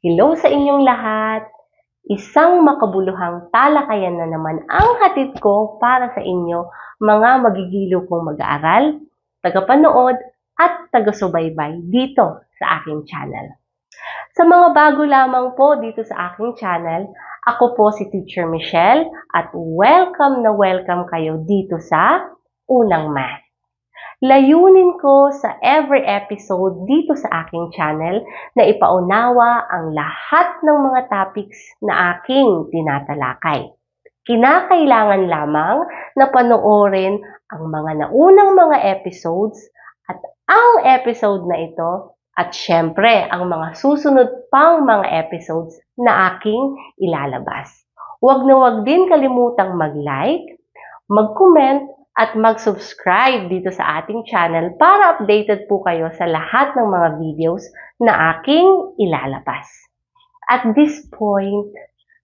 Hello sa inyong lahat! Isang makabuluhang talakayan na naman ang hatid ko para sa inyo mga magigiliw kong mag-aaral, tagapanood at taga-subaybay dito sa aking channel. Sa mga bago lamang po dito sa aking channel, ako po si Teacher Michelle at welcome na welcome kayo dito sa Unang Math. Layunin ko sa every episode dito sa aking channel na ipaunawa ang lahat ng mga topics na aking tinatalakay. Kinakailangan lamang na panoorin ang mga naunang mga episodes at ang episode na ito at syempre ang mga susunod pang mga episodes na aking ilalabas. Huwag na huwag din kalimutang mag-like, mag-comment, at mag-subscribe dito sa ating channel para updated po kayo sa lahat ng mga videos na aking ilalabas. At this point,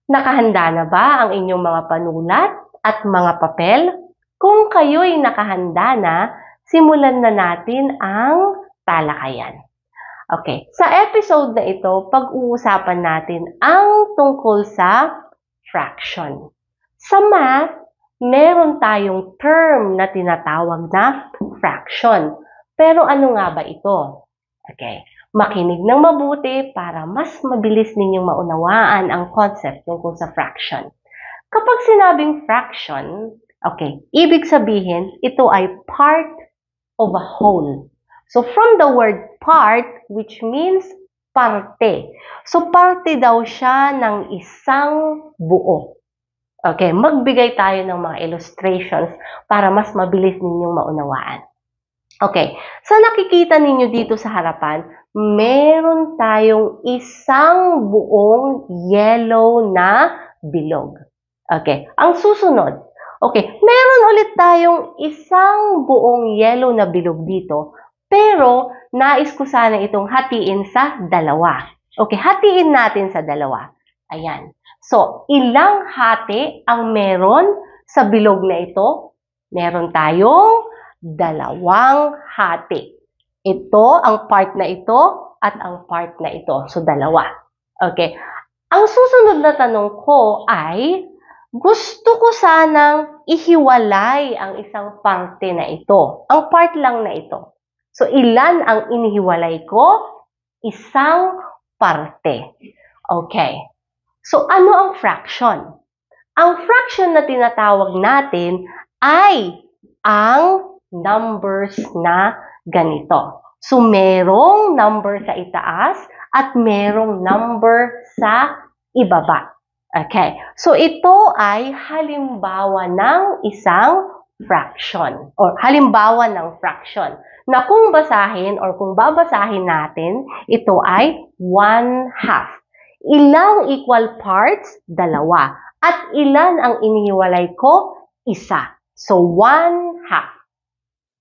nakahanda na ba ang inyong mga panulat at mga papel? Kung kayo'y nakahanda na, simulan na natin ang talakayan. Okay, sa episode na ito, pag-uusapan natin ang tungkol sa fraction. Sa math, meron tayong term na tinatawag na fraction. Pero ano nga ba ito? Okay, makinig ng mabuti para mas mabilis ninyong maunawaan ang concept tungkol sa fraction. Kapag sinabing fraction, okay, ibig sabihin ito ay part of a whole. So from the word part, which means parte. So parte daw siya ng isang buo. Okay, magbigay tayo ng mga illustrations para mas mabilis ninyong maunawaan. Okay, so nakikita ninyo dito sa harapan, meron tayong isang buong yellow na bilog. Okay, ang susunod. Okay, meron ulit tayong isang buong yellow na bilog dito, pero nais ko sana itong hatiin sa dalawa. Okay, hatiin natin sa dalawa. Ayan. So, ilang hati ang meron sa bilog na ito? Meron tayong dalawang hati. Ito, ang part na ito, at ang part na ito. So, dalawa. Okay. Ang susunod na tanong ko ay, gusto ko sanang ihiwalay ang isang parte na ito. Ang part lang na ito. So, ilan ang inihiwalay ko? Isang parte. Okay. So, ano ang fraction? Ang fraction na tinatawag natin ay ang numbers na ganito. So, merong number sa itaas at merong number sa ibaba. Okay. So, ito ay halimbawa ng isang fraction or halimbawa ng fraction na kung basahin or kung babasahin natin, ito ay 1/2. Ilang equal parts? Dalawa. At ilan ang inihiwalay ko? Isa. So, 1/2.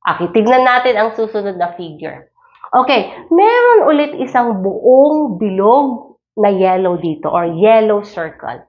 Okay, tignan natin ang susunod na figure. Okay, meron ulit isang buong bilog na yellow dito or yellow circle.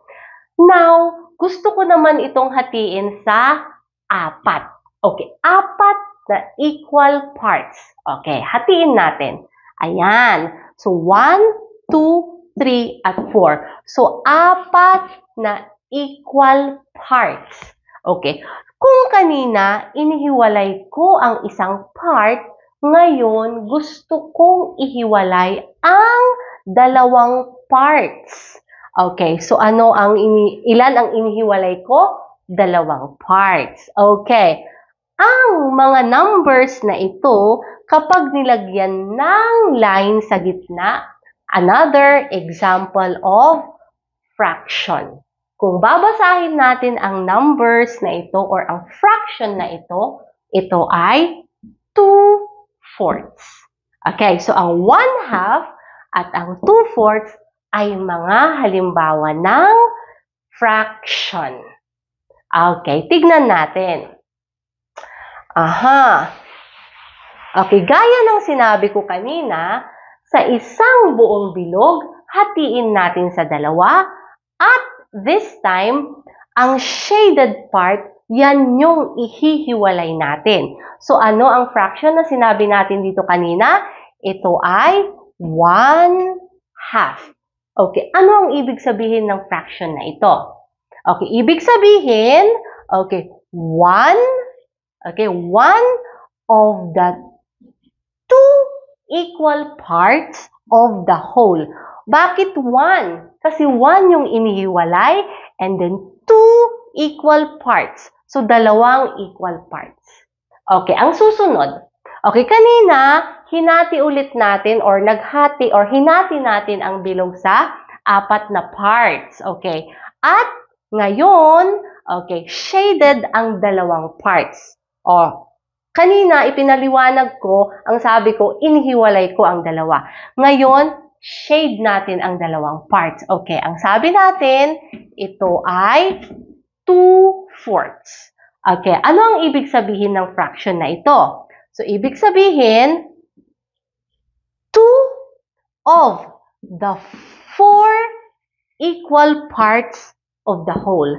Now, gusto ko naman itong hatiin sa 4. Okay, 4 na equal parts. Okay, hatiin natin. Ayan. So, 1, 2, 3, at 4. So, 4 na equal parts. Okay. Kung kanina, inihiwalay ko ang isang part, ngayon, gusto kong ihiwalay ang dalawang parts. Okay. So, ilan ang inihiwalay ko? Dalawang parts. Okay. Ang mga numbers na ito, kapag nilagyan ng line sa gitna, another example of fraction. Kung babasahin natin ang numbers na ito or ang fraction na ito ay 2/4. Okay, so ang 1/2 at ang 2/4 ay mga halimbawa ng fraction. Okay, tignan natin. Aha. Okay, gaya ng sinabi ko kanina, sa isang buong bilog, hatiin natin sa dalawa at this time, ang shaded part, yan yung ihihiwalay natin. So, ano ang fraction na sinabi natin dito kanina? Ito ay 1/2. Okay, ano ang ibig sabihin ng fraction na ito? Okay, ibig sabihin, okay, 1 of the two equal parts of the whole. Bakit 1? Kasi 1 yung inihiwalay and then 2 equal parts. So, dalawang equal parts. Okay, ang susunod. Okay, kanina, hinati ulit natin or naghati or hinati natin ang bilog sa 4 na parts. Okay, at ngayon, okay, shaded ang dalawang parts. O, kanina, ipinaliwanag ko, ang sabi ko, inihiwalay ko ang dalawa. Ngayon, shade natin ang dalawang parts. Okay, ang sabi natin, ito ay 2/4. Okay, ano ang ibig sabihin ng fraction na ito? So, ibig sabihin, 2 of the 4 equal parts of the whole.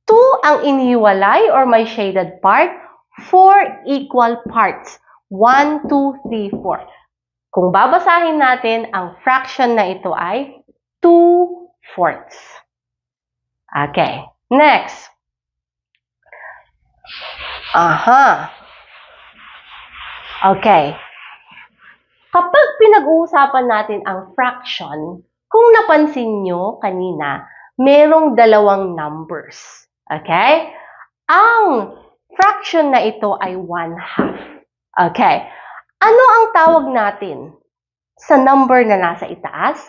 2 ang inihiwalay or may shaded part, 4 equal parts. 1, 2, 3, 4. Kung babasahin natin, ang fraction na ito ay 2/4. Okay, next. Okay. Kapag pinag-uusapan natin ang fraction, kung napansin nyo kanina, merong dalawang numbers. Okay? Ang fraction na ito ay 1/2. Okay. Ano ang tawag natin sa number na nasa itaas?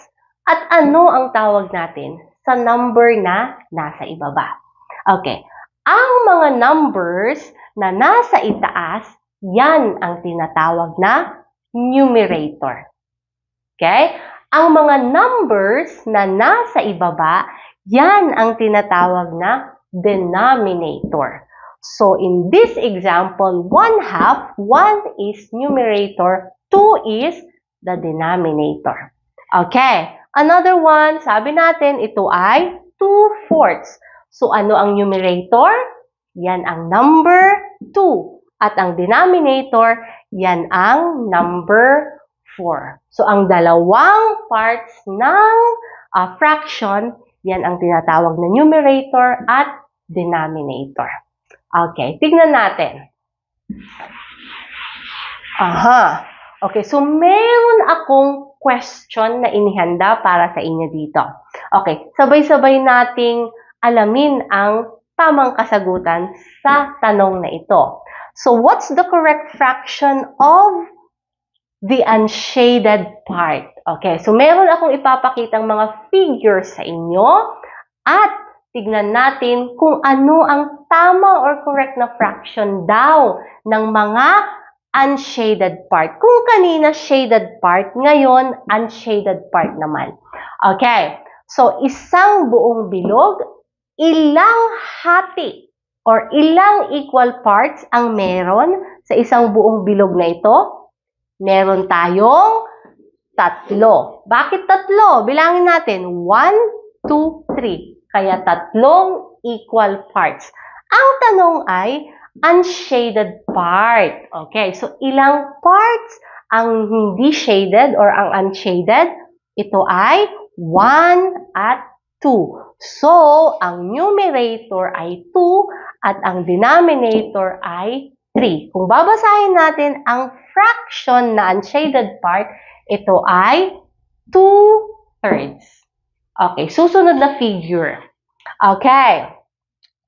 At ano ang tawag natin sa number na nasa ibaba? Okay. Ang mga numbers na nasa itaas, yan ang tinatawag na numerator. Okay? Ang mga numbers na nasa ibaba, yan ang tinatawag na denominator. So, in this example, 1/2, 1 is numerator, 2 is the denominator. Okay. Another one, sabi natin, ito ay 2/4. So, ano ang numerator? Yan ang number 2. At ang denominator, yan ang number 4. So, ang dalawang parts ng fraction, yan ang tinatawag na numerator at denominator. Okay, tignan natin. Okay, so meron akong question na inihanda para sa inyo dito. Okay, sabay-sabay nating alamin ang tamang kasagutan sa tanong na ito. So, what's the correct fraction of the unshaded part? Okay, so meron akong ipapakitang mga figures sa inyo at tignan natin kung ano ang tama or correct na fraction daw ng mga unshaded part. Kung kanina shaded part, ngayon unshaded part naman. Okay, so isang buong bilog, ilang hati or ilang equal parts ang meron sa isang buong bilog na ito? Meron tayong 3. Bakit 3? Bilangin natin. 1, 2, 3. Kaya 3 equal parts. Ang tanong ay unshaded part. Okay, so ilang parts ang hindi shaded or ang unshaded? Ito ay 1 at 2. So, ang numerator ay 2 at ang denominator ay 3. Kung babasahin natin ang fraction na unshaded part, ito ay 2/3. Okay, susunod na figure. Okay,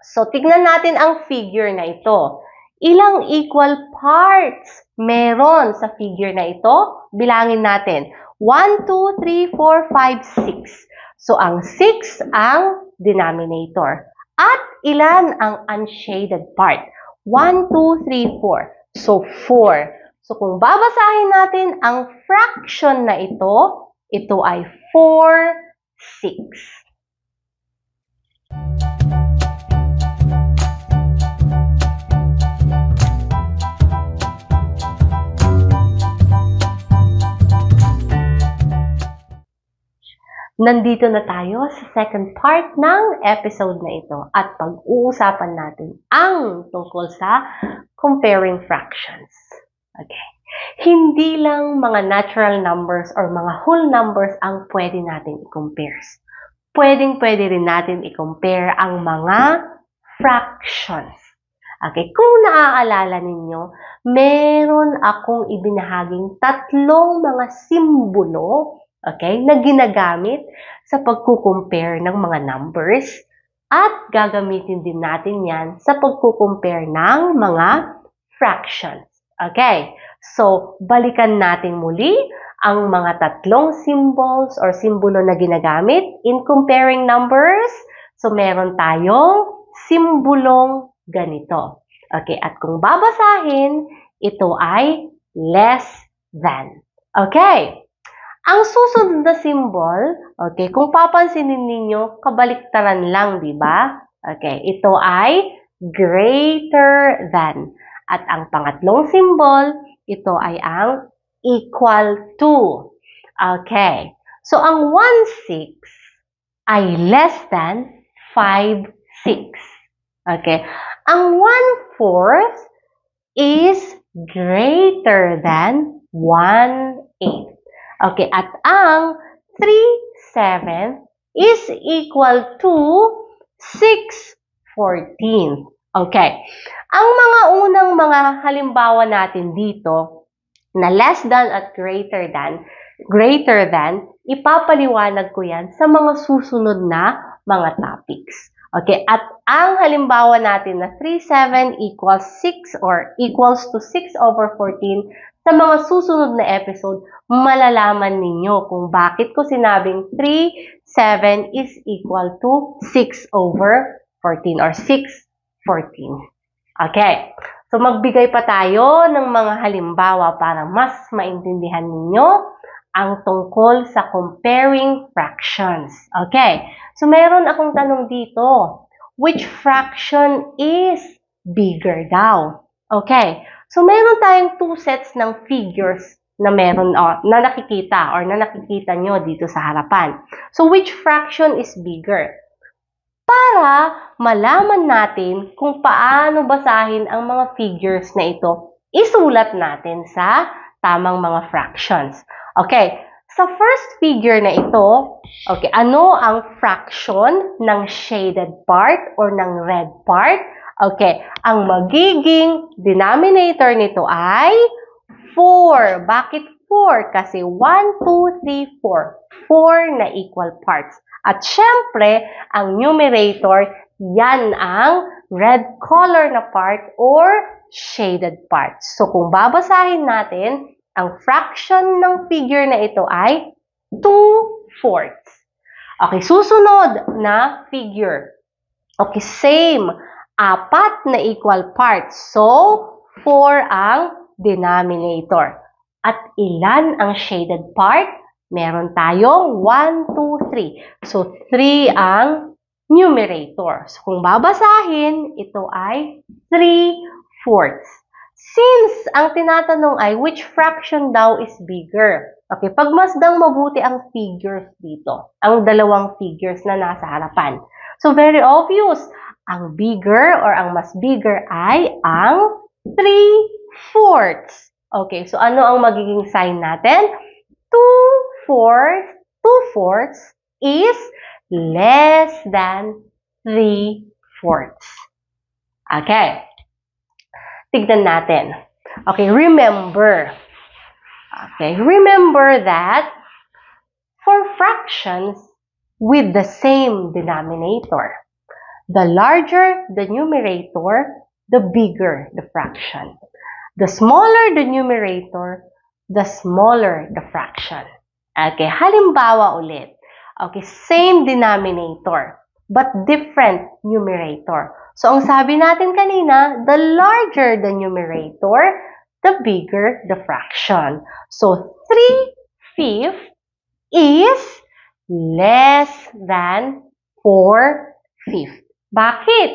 so tignan natin ang figure na ito. Ilang equal parts meron sa figure na ito? Bilangin natin. 1, 2, 3, 4, 5, 6. So, ang 6 ang denominator. At ilan ang unshaded part? 1, 2, 3, 4. So, 4. So, kung babasahin natin ang fraction na ito ay 4/6. Nandito na tayo sa second part ng episode na ito at pag-uusapan natin ang tungkol sa comparing fractions. Okay. Hindi lang mga natural numbers or mga whole numbers ang pwede natin i-compare. Pwedeng-pwede rin natin i-compare ang mga fractions. Okay, kung naaalala ninyo, meron akong ibinahaging tatlong mga simbolo, okay, na ginagamit sa pagkukompare ng mga numbers at gagamitin din natin yan sa pagkukompare ng mga fractions. Okay, so balikan natin muli ang mga tatlong symbols or simbolo na ginagamit in comparing numbers. So meron tayong simbolong ganito. Okay, at kung babasahin, ito ay less than. Okay, ang susunod na symbol, okay, kung papansinin ninyo, kabaliktaran lang, di ba? Okay, ito ay greater than. At ang pangatlong symbol, ito ay ang equal to. Okay, so ang 1/6 ay less than 5/6. Okay, ang 1/4 is greater than 1/8. Okay, at ang 3/7 is equal to 6/14. Okay, ang mga unang mga halimbawa natin dito na less than at greater than, ipapaliwanag ko yan sa mga susunod na mga topics. Okay, at ang halimbawa natin na 3/7 equals 6 or equals to 6/14, sa mga susunod na episode, malalaman ninyo kung bakit ko sinabing 3/7 is equal to 6/14 or 6/14. Okay, so magbigay pa tayo ng mga halimbawa para mas maintindihan ninyo ang tungkol sa comparing fractions. Okay, so meron akong tanong dito. Which fraction is bigger daw? Okay, so meron tayong two sets ng figures na meron na nakikita nyo dito sa harapan. So which fraction is bigger? Para malaman natin kung paano basahin ang mga figures na ito, isulat natin sa tamang mga fractions. Okay, sa first figure na ito, okay, ano ang fraction ng shaded part or ng red part? Okay, ang magiging denominator nito ay 4. Bakit 4? Kasi 1, 2, 3, 4. 4 na equal parts. At syempre, ang numerator, yan ang red color na part or shaded part. So, kung babasahin natin, ang fraction ng figure na ito ay 2/4. Okay, susunod na figure. Okay, same. 4 na equal parts. So, 4 ang denominator. At ilan ang shaded part? Meron tayong 1, 2, 3. So, 3 ang numerator. So, kung babasahin, ito ay 3/4. Since ang tinatanong ay which fraction daw is bigger? Okay, pagmasdang mabuti ang figures dito. Ang dalawang figures na nasa harapan. So, very obvious. Ang bigger or ang mas bigger ay ang 3/4. Okay, so ano ang magiging sign natin? 2/4 is less than 3/4. Okay. Tignan natin. Okay, remember. Okay, remember that for fractions with the same denominator, the larger the numerator, the bigger the fraction. The smaller the numerator, the smaller the fraction. Okay, halimbawa ulit. Okay, same denominator, but different numerator. So, ang sabi natin kanina, the larger the numerator, the bigger the fraction. So, 3/5 is less than 4/5. Bakit?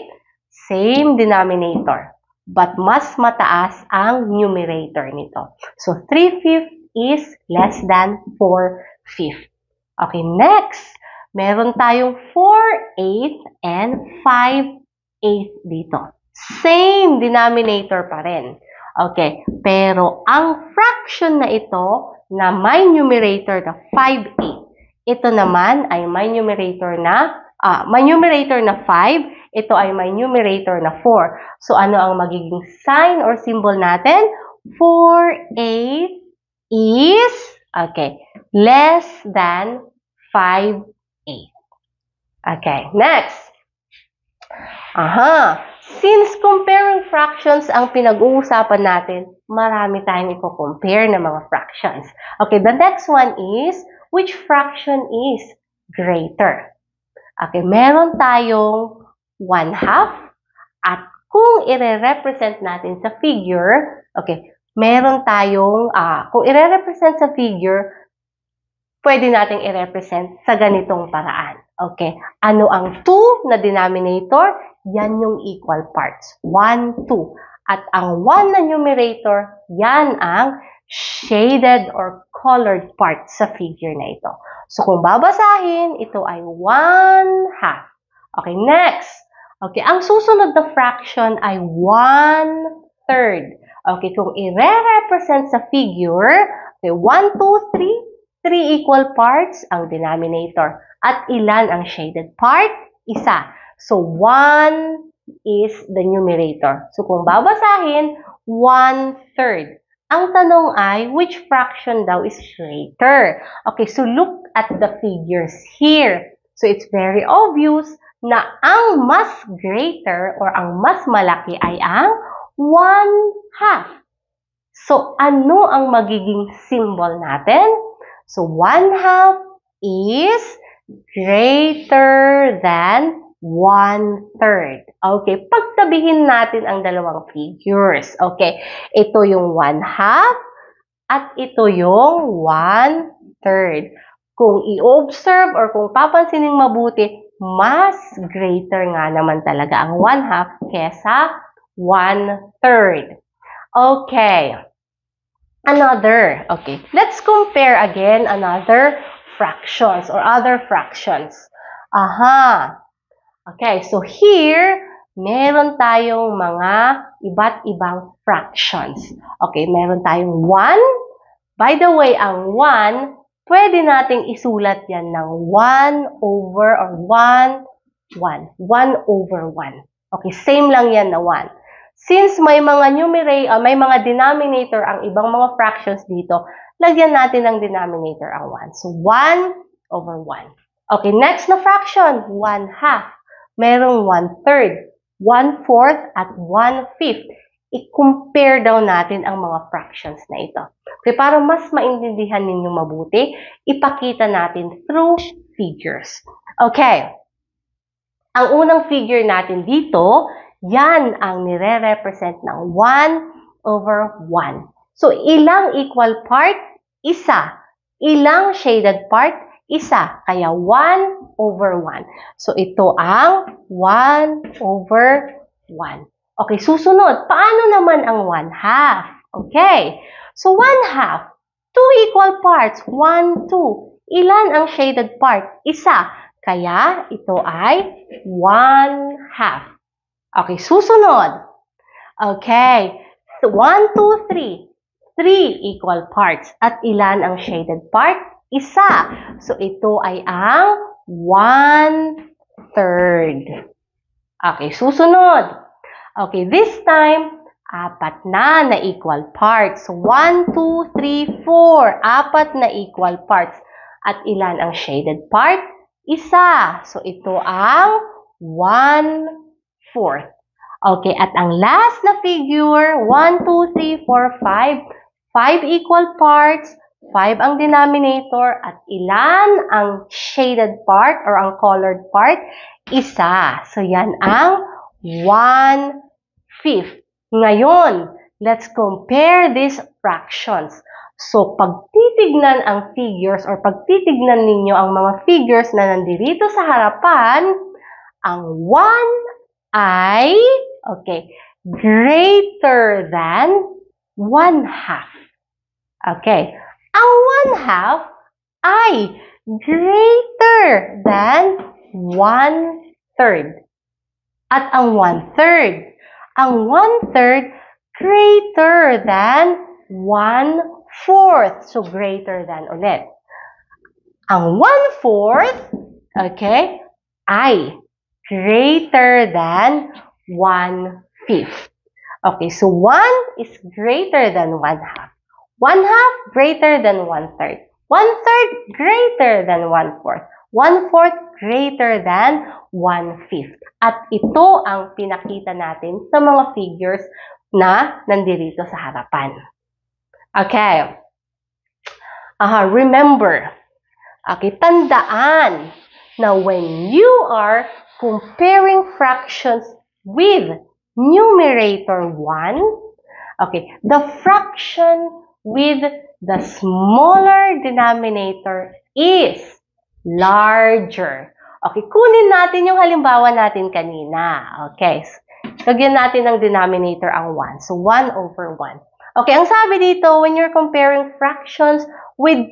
Same denominator, but mas mataas ang numerator nito. So, 3/5 is less than 4/5. Okay, next. Meron tayong 4/8 and 5/8 dito. Same denominator pa rin. Okay, pero ang fraction na ito na may numerator na 5/8, ito naman ay may numerator na 5, ito ay may numerator na 4. So, ano ang magiging sign or symbol natin? 4/8 is, okay, less than 5/8. Okay, next. Since comparing fractions ang pinag-uusapan natin, marami tayong i-compare na mga fractions. Okay, the next one is, which fraction is greater? Okay, meron tayong 1/2 at kung i-represent natin sa figure, okay, meron tayong, kung i-represent sa figure, pwede nating i-represent sa ganitong paraan. Okay, ano ang 2 na denominator? Yan yung equal parts. 1, 2. At ang 1 na numerator, yan ang shaded or colored part sa figure na ito. So, kung babasahin, ito ay 1/2. Okay, next. Okay, ang susunod na fraction ay 1/3. Okay, kung i-represent sa figure, okay, 1, 2, 3, 3 equal parts ang denominator. At ilan ang shaded part? Isa. So, 1 is the numerator. So, kung babasahin, 1/3. Ang tanong ay, which fraction daw is greater? Okay, so look at the figures here. So, it's very obvious na ang mas greater or ang mas malaki ay ang 1/2. So, ano ang magiging symbol natin? So, 1/2 is greater than 1/3. Okay, pagtabihin natin ang dalawang figures. Okay, ito yung 1/2 at ito yung 1/3. Kung i-observe or kung papansinin mabuti, mas greater nga naman talaga ang 1/2 kesa 1/3. Okay. Another. Okay. Let's compare again another fractions or other fractions. Okay. So here, meron tayong mga iba't ibang fractions. Okay. Meron tayong 1. By the way, ang 1, pwede nating isulat yan ng 1 over or 1, 1. 1 over 1. Okay. Same lang yan na 1. Since may mga may mga denominator ang ibang mga fractions dito, lagyan natin ng denominator ang 1. So, 1 over 1. Okay, next na fraction, 1/2. Merong 1/3, 1/4, at 1/5. I-compare daw natin ang mga fractions na ito. Okay, para mas maintindihan ninyo mabuti, ipakita natin through figures. Okay, ang unang figure natin dito, yan ang nire-represent ng 1 over 1. So, ilang equal part? Isa. Ilang shaded part? Isa. Kaya 1 over 1. So, ito ang 1 over 1. Okay, susunod. Paano naman ang 1/2? Okay. So, 1/2. 2 equal parts. 1, 2. Ilan ang shaded part? Isa. Kaya, ito ay 1/2. Okay, susunod. Okay, 1, 2, 3. 3 equal parts. At ilan ang shaded part? Isa. So, ito ay ang 1/3. Okay, susunod. Okay, this time, 4 na equal parts. 1, 2, 3, 4. 4 na equal parts. At ilan ang shaded part? Isa. So, ito ang 1/4. Okay, at ang last na figure, 1, 2, 3, 4, 5. 5 equal parts, 5 ang denominator, at ilan ang shaded part or ang colored part? Isa. So, yan ang 1/5. Ngayon, let's compare these fractions. So, pag titignan ang figures or pag titignan ninyo ang mga figures na nandito sa harapan, ang 1 ay, okay, greater than 1/2. Okay, ang 1/2 ay greater than 1/3. At ang 1/3 greater than 1/4. So, greater than ulit. Ang 1/4, okay, ay greater than 1/5. Okay, so 1 is greater than 1/2. 1/2 greater than 1/3. 1/3 greater than 1/4. 1/4 greater than 1/5. At ito ang pinakita natin sa mga figures na nandito sa harapan. Okay. Remember, okay, tandaan na when you are comparing fractions with numerator 1, okay, the fraction with the smaller denominator is larger. Okay, kunin natin yung halimbawa natin kanina. Okay, lagyan natin ng denominator ang 1. So, 1/1. Okay, ang sabi dito, when you're comparing fractions with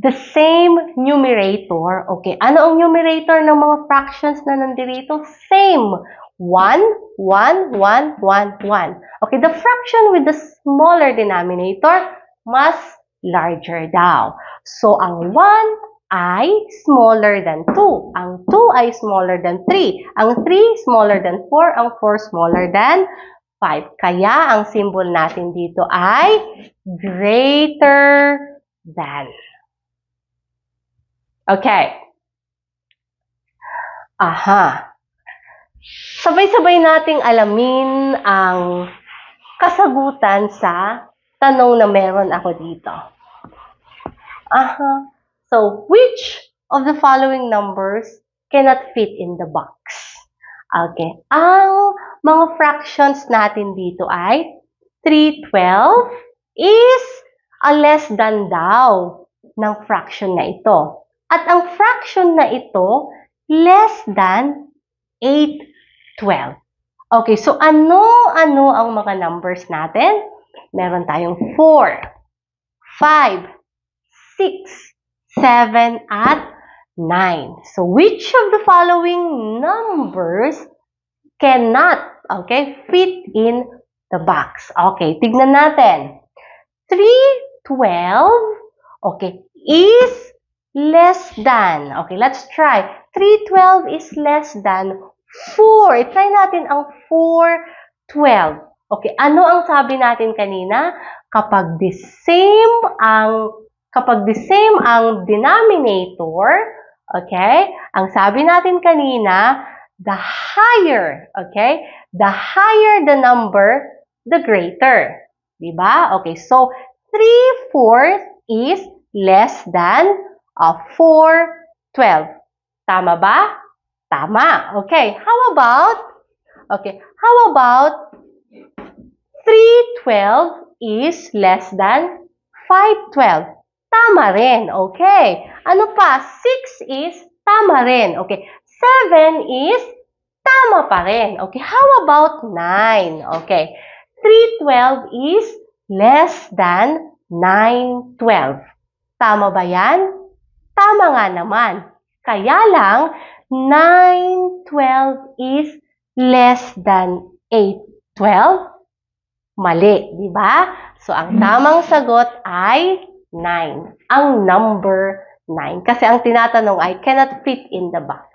the same numerator, okay, ano ang numerator ng mga fractions na nandito? Same. 1, 1, 1, 1, 1. Okay, the fraction with the smaller denominator mas larger daw. So, ang 1 ay smaller than 2. Ang 2 ay smaller than 3. Ang 3 smaller than 4. Ang 4 smaller than 5. Kaya ang symbol natin dito ay greater than. Okay. Sabay-sabay nating alamin ang kasagutan sa tanong na meron ako dito. So, which of the following numbers cannot fit in the box? Okay. Ang mga fractions natin dito ay 3/12 is a less than daw ng fraction na ito. At ang fraction na ito, less than 8/12. Okay, so ano ang mga numbers natin? Meron tayong 4, 5, 6, 7, at 9. So, which of the following numbers cannot, okay, fit in the box? Okay, tignan natin. 3/12, okay, is less than. Okay, let's try. 3/12 is less than 4. Try natin ang 4/12. Okay, ano ang sabi natin kanina? Kapag the same ang denominator, okay, ang sabi natin kanina, the higher, okay, the higher the number, the greater. Diba? Okay, so 3/4 is less than 4/12. Tama ba? Tama. Okay, how about 3/12 is less than 5/12? Tama rin. Okay. Ano pa? 6 is tama rin. Okay. 7 is tama pa rin. Okay. How about 9? Okay. 3/12 is less than 9/12. Tama ba yan? Tama nga naman. Kaya lang, 9/12 is less than 8/12? Mali, di ba? So, ang tamang sagot ay 9. Ang number 9. Kasi ang tinatanong ay cannot fit in the box.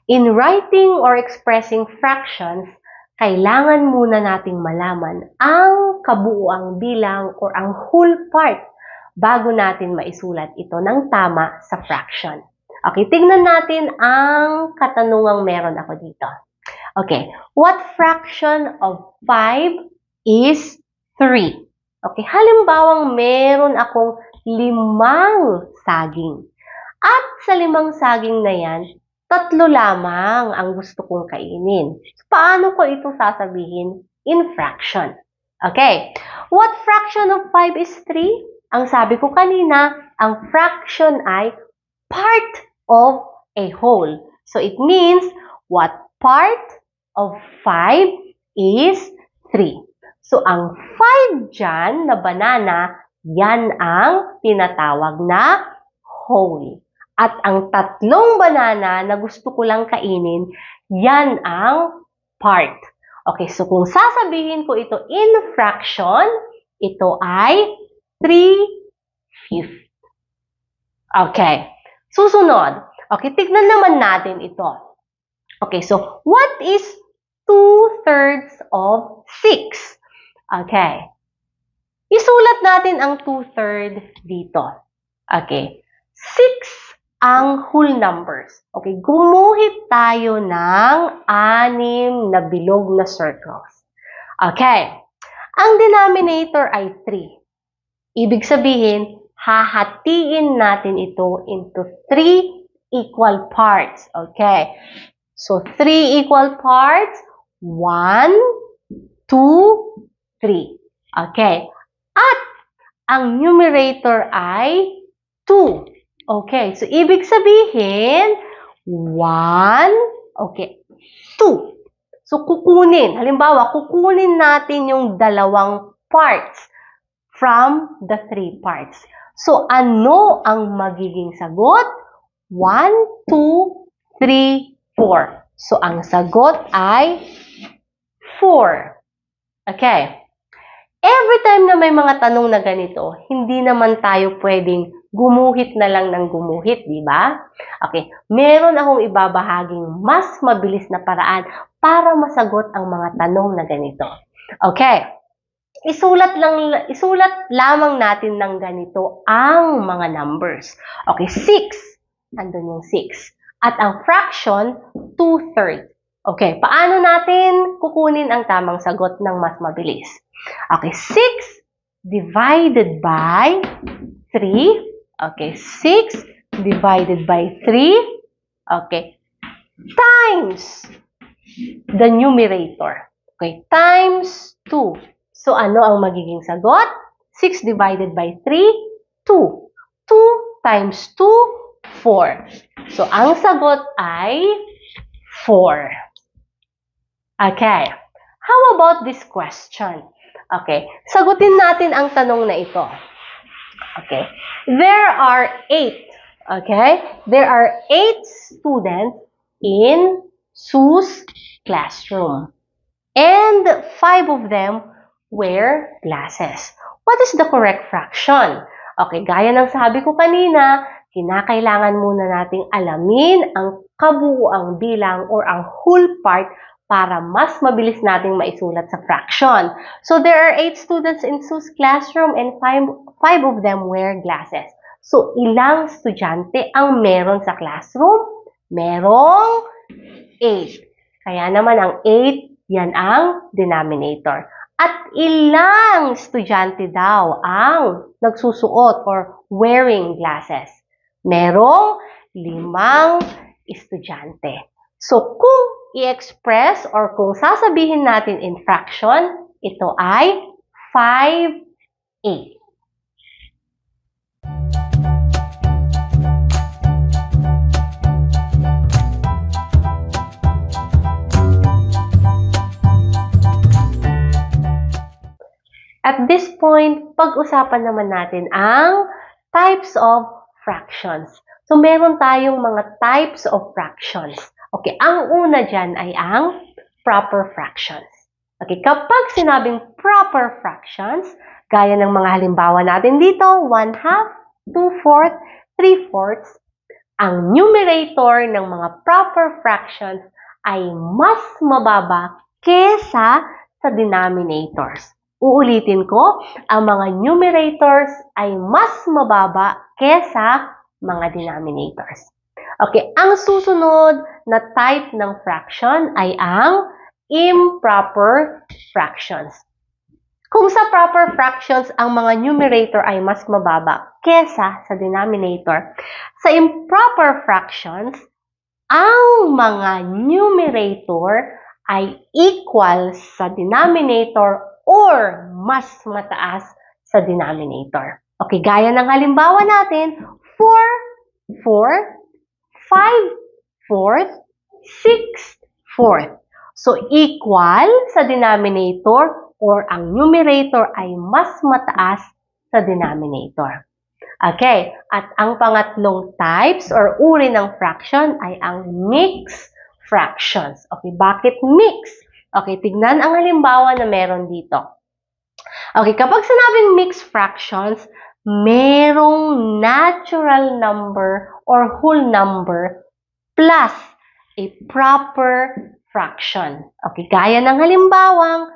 In writing or expressing fractions, kailangan muna nating malaman ang kabuuang bilang or ang whole part bago natin maisulat ito ng tama sa fraction. Okay, tingnan natin ang katanungang meron ako dito. Okay, what fraction of 5 is 3? Okay, halimbawang meron akong 5 saging. At sa 5 saging na yan, 3 lamang ang gusto kong kainin. Paano ko ito sasabihin in fraction? Okay, what fraction of 5 is 3? Ang sabi ko kanina, ang fraction ay part of a whole. So, it means, what part of 5 is 3? So, ang 5 dyan na banana, Yan ang tinatawag na whole. At ang tatlong banana na gusto ko lang kainin, yan ang part. Okay, so kung sasabihin ko ito in fraction, ito ay 3/5. Okay, susunod. Okay, tignan naman natin ito. Okay, so what is 2/3 of 6? Okay, isulat natin ang 2/3 dito. Okay, 6 ang whole numbers. Okay, gumuhit tayo ng 6 na bilog na circles. Okay, ang denominator ay 3. Ibig sabihin, hahatiin natin ito into 3 equal parts. Okay, so 3 equal parts, 1, 2, 3. Okay, at ang numerator ay 2. Okay, so ibig sabihin, 1, okay, 2. So kukunin, halimbawa, kukunin natin yung dalawang parts from the 3 parts. So ano ang magiging sagot? 1, 2, 3, 4. So ang sagot ay 4. Okay. Every time na may mga tanong na ganito, hindi naman tayo pwedeng gumuhit na lang ng gumuhit, di ba? Okay, meron akong ibabahaging mas mabilis na paraan para masagot ang mga tanong na ganito. Okay, isulat lamang natin ng ganito ang mga numbers. Okay, 6. Andun yung 6. At ang fraction, 2/3. Okay, paano natin kukunin ang tamang sagot ng mas mabilis? Okay, 6 divided by 3. Okay, 6 divided by 3. Okay, times the numerator. Okay, times 2. So, ano ang magiging sagot? 6 divided by 3, 2. 2 times 2, 4. So, ang sagot ay 4. Okay, how about this question? Okay, sagutin natin ang tanong na ito. Okay, there are 8. Okay, there are 8 students in Sue's classroom. And 5 of them wear glasses. What is the correct fraction? Okay, gaya ng sabi ko kanina, kinakailangan muna nating alamin ang kabuuang bilang or ang whole part para mas mabilis nating maisulat sa fraction. So there are 8 students in Sue's classroom and 5 of them wear glasses. So ilang estudyante ang meron sa classroom? Merong 8. Kaya naman ang 8, yan ang denominator. At ilang estudyante daw ang nagsusuot or wearing glasses? Merong 5 estudyante. So kung i-express or kung sasabihin natin in fraction, ito ay 5/8. At this point, pag-usapan naman natin ang types of fractions. So, meron tayong mga types of fractions. Okay, ang una dyan ay ang proper fractions. Okay, kapag sinabing proper fractions, gaya ng mga halimbawa natin dito, 1/2, 2/4, 3/4, ang numerator ng mga proper fractions ay mas mababa kesa sa denominators. Uulitin ko, ang mga numerators ay mas mababa kesa mga denominators. Okay, ang susunod na type ng fraction ay ang improper fractions. Kung sa proper fractions, ang mga numerator ay mas mababa kesa sa denominator, sa improper fractions, ang mga numerator ay equal sa denominator or mas mataas sa denominator. Okay, gaya ng halimbawa natin, 4/4, 5/4, 6/4. So, equal sa denominator or ang numerator ay mas mataas sa denominator. Okay, at ang pangatlong types or uri ng fraction ay ang mixed fractions. Okay, bakit mixed? Okay, tignan ang halimbawa na meron dito. Okay, kapag sinabing mixed fractions, merong natural number or whole number plus a proper fraction. Okay, gaya ng halimbawang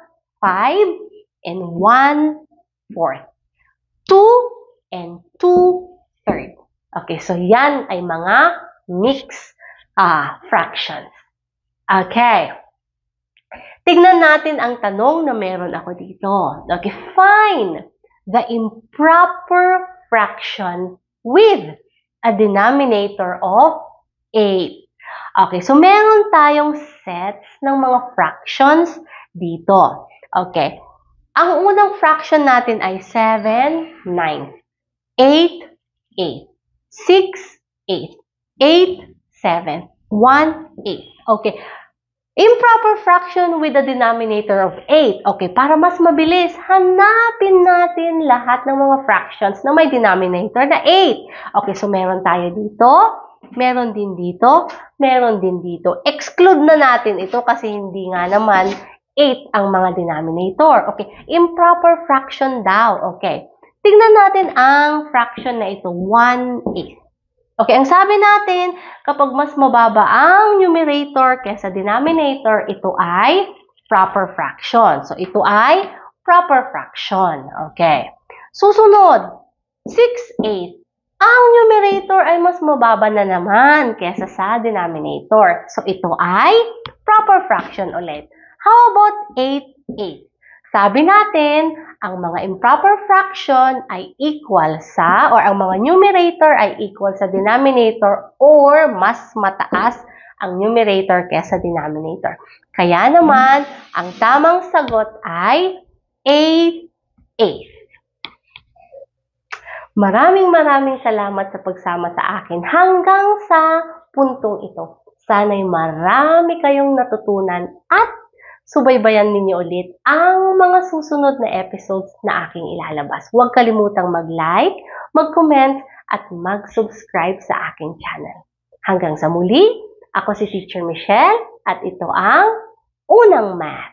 5 and 1/4. 2 and 2/3. Okay, so yan ay mga mixed fractions. Okay. Tignan natin ang tanong na meron ako dito. Okay, find the improper fraction with a denominator of 8. Okay, so meron tayong sets ng mga fractions dito. Okay, ang unang fraction natin ay 7, 9, 8, 8, 6, 8, 8, 7, 1, 8. Okay, improper fraction with a denominator of 8. Okay, para mas mabilis, hanapin natin lahat ng mga fractions na may denominator na 8. Okay, so meron tayo dito, meron din dito, meron din dito. Exclude na natin ito kasi hindi nga naman 8 ang mga denominator. Okay, improper fraction daw. Okay, tingnan natin ang fraction na ito, 1/8. Okay, ang sabi natin, kapag mas mababa ang numerator kaysa denominator, ito ay proper fraction. So, ito ay proper fraction. Okay. Susunod, 6/8. Ang numerator ay mas mababa na naman kaysa sa denominator. So, ito ay proper fraction ulit. How about 8/8? Sabi natin, ang mga improper fraction ay equal sa, or ang mga numerator ay equal sa denominator or mas mataas ang numerator kaysa denominator. Kaya naman, ang tamang sagot ay 8/8. Maraming salamat sa pagsama sa akin hanggang sa puntong ito. Sana'y marami kayong natutunan at subaybayan ninyo ulit ang mga susunod na episodes na aking ilalabas. Huwag kalimutang mag-like, mag-comment, at mag-subscribe sa aking channel. Hanggang sa muli, ako si Teacher Michelle at ito ang Unang Math.